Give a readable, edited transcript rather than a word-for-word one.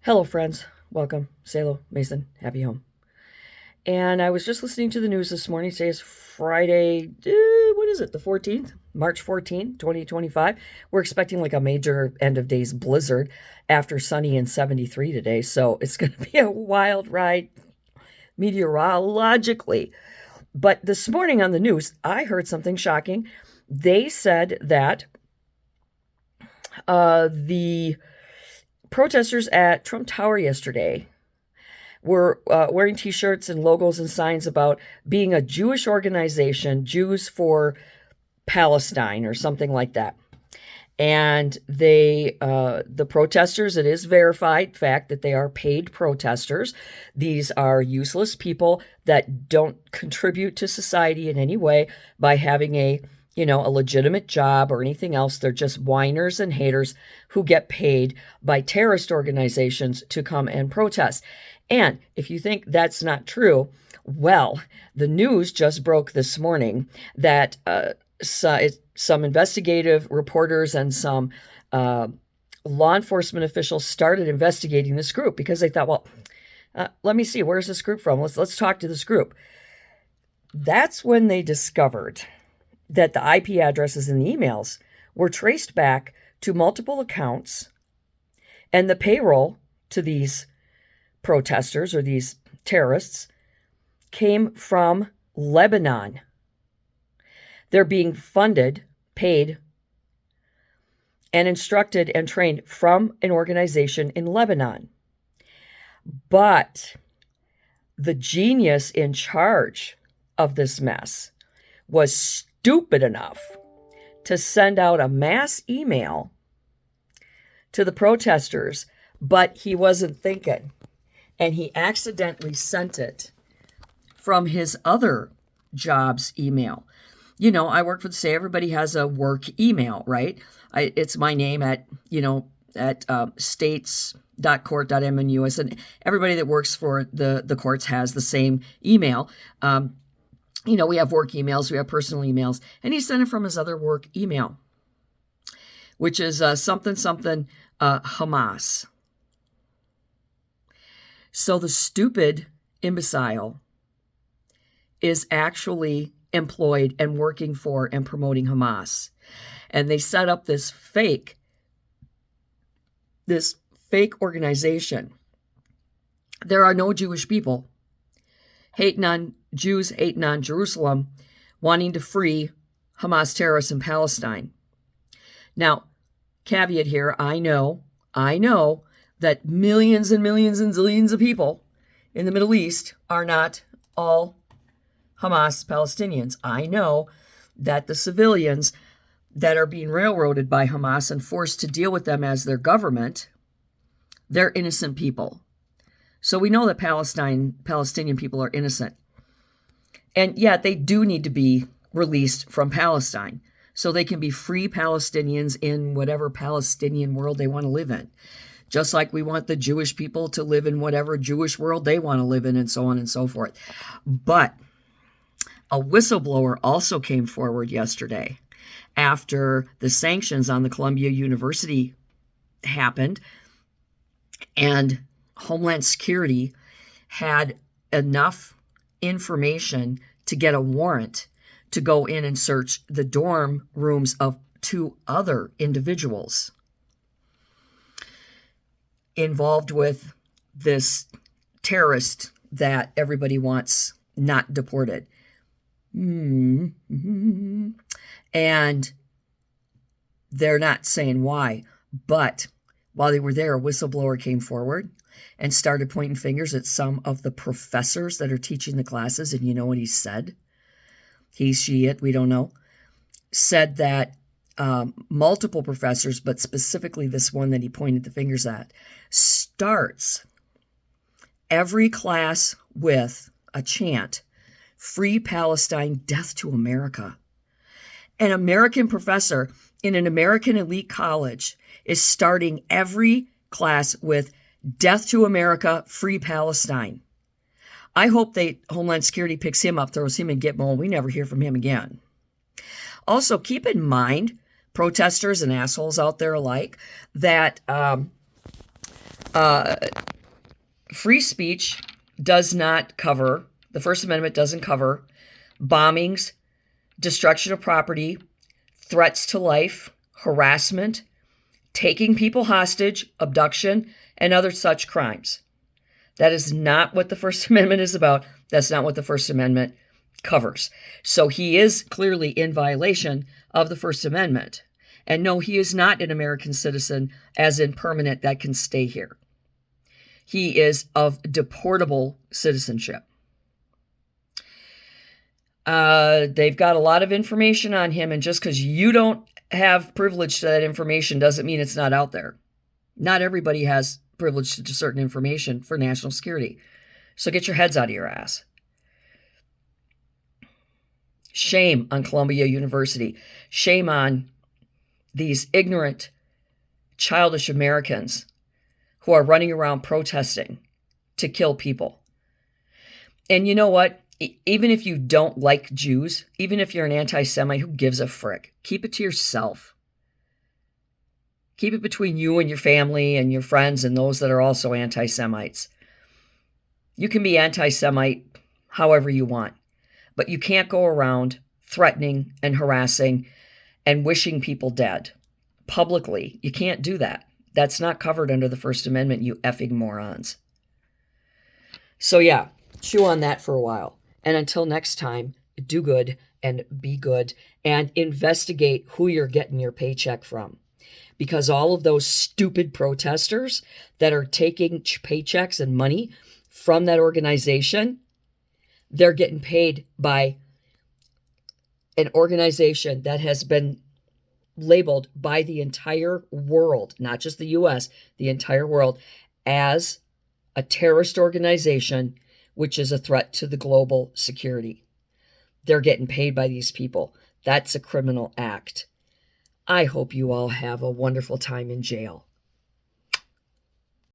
Hello, friends. Welcome. Salo, Mason, happy home. And I was just listening to the news this morning. Today is Friday, what is it, the 14th? March 14th, 2025. We're expecting like a major end of days blizzard after sunny and 73 today. So it's going to be a wild ride meteorologically. But this morning on the news, I heard something shocking. They said that the protesters at Trump Tower yesterday were wearing T-shirts and logos and signs about being a Jewish organization, Jews for Palestine or something like that. And the protesters, it is verified fact that they are paid protesters. These are useless people that don't contribute to society in any way by having a legitimate job or anything else. They're just whiners and haters who get paid by terrorist organizations to come and protest. And if you think that's not true, well, the news just broke this morning that some investigative reporters and some law enforcement officials started investigating this group because they thought, well, let me see, where's this group from? Let's talk to this group. That's when they discovered that the IP addresses and the emails were traced back to multiple accounts, and the payroll to these protesters or these terrorists came from Lebanon. They're being funded, paid, and instructed and trained from an organization in Lebanon. But the genius in charge of this mess was stupid enough to send out a mass email to the protesters, but he wasn't thinking. And he accidentally sent it from his other job's email. You know, I work for the state. Everybody has a work email, right? It's my name at states.court.mnus, and everybody that works for the courts has the same email. We have work emails, we have personal emails, and he sent it from his other work email, which is something Hamas. So the stupid imbecile is actually employed and working for and promoting Hamas. And they set up this fake organization. There are no Jewish people hating on Jews, hating on Jerusalem, wanting to free Hamas terrorists in Palestine. Now, caveat here, I know that millions and millions and zillions of people in the Middle East are not all Hamas Palestinians. I know that the civilians that are being railroaded by Hamas and forced to deal with them as their government, they're innocent people. So we know that Palestinian people are innocent. And yet they do need to be released from Palestine so they can be free Palestinians in whatever Palestinian world they want to live in. Just like we want the Jewish people to live in whatever Jewish world they want to live in, and so on and so forth. But a whistleblower also came forward yesterday after the sanctions on the Columbia University happened, and Homeland Security had enough information to get a warrant to go in and search the dorm rooms of two other individuals involved with this terrorist that everybody wants not deported. And they're not saying why, but while they were there, a whistleblower came forward and started pointing fingers at some of the professors that are teaching the classes. And you know what he said? He, she, it, we don't know. Said that multiple professors, but specifically this one that he pointed the fingers at, starts every class with a chant, "Free Palestine, death to America." An American professor in an American elite college is starting every class with "Death to America, free Palestine." I hope Homeland Security picks him up, throws him in Gitmo, and we never hear from him again. Also, keep in mind, protesters and assholes out there alike, that Free speech does not cover, the First Amendment doesn't cover bombings, destruction of property, threats to life, harassment, taking people hostage, abduction, and other such crimes. That is not what the First Amendment is about. That's not what the First Amendment covers. So he is clearly in violation of the First Amendment. And no, he is not an American citizen, as in permanent, that can stay here. He is of deportable citizenship. They've got a lot of information on him, and just because you don't have privilege to that information doesn't mean it's not out there. Not everybody has privilege to certain information for national security. So get your heads out of your ass. Shame on Columbia University. Shame on these ignorant, childish Americans who are running around protesting to kill people. And you know what? Even if you don't like Jews, even if you're an anti-Semite, who gives a frick? Keep it to yourself. Keep it between you and your family and your friends and those that are also anti-Semites. You can be anti-Semite however you want, but you can't go around threatening and harassing and wishing people dead publicly. You can't do that. That's not covered under the First Amendment, you effing morons. So yeah, chew on that for a while. And until next time, do good and be good and investigate who you're getting your paycheck from. Because all of those stupid protesters that are taking paychecks and money from that organization, they're getting paid by an organization that has been labeled by the entire world, not just the US, the entire world, as a terrorist organization, which is a threat to the global security. They're getting paid by these people. That's a criminal act. I hope you all have a wonderful time in jail.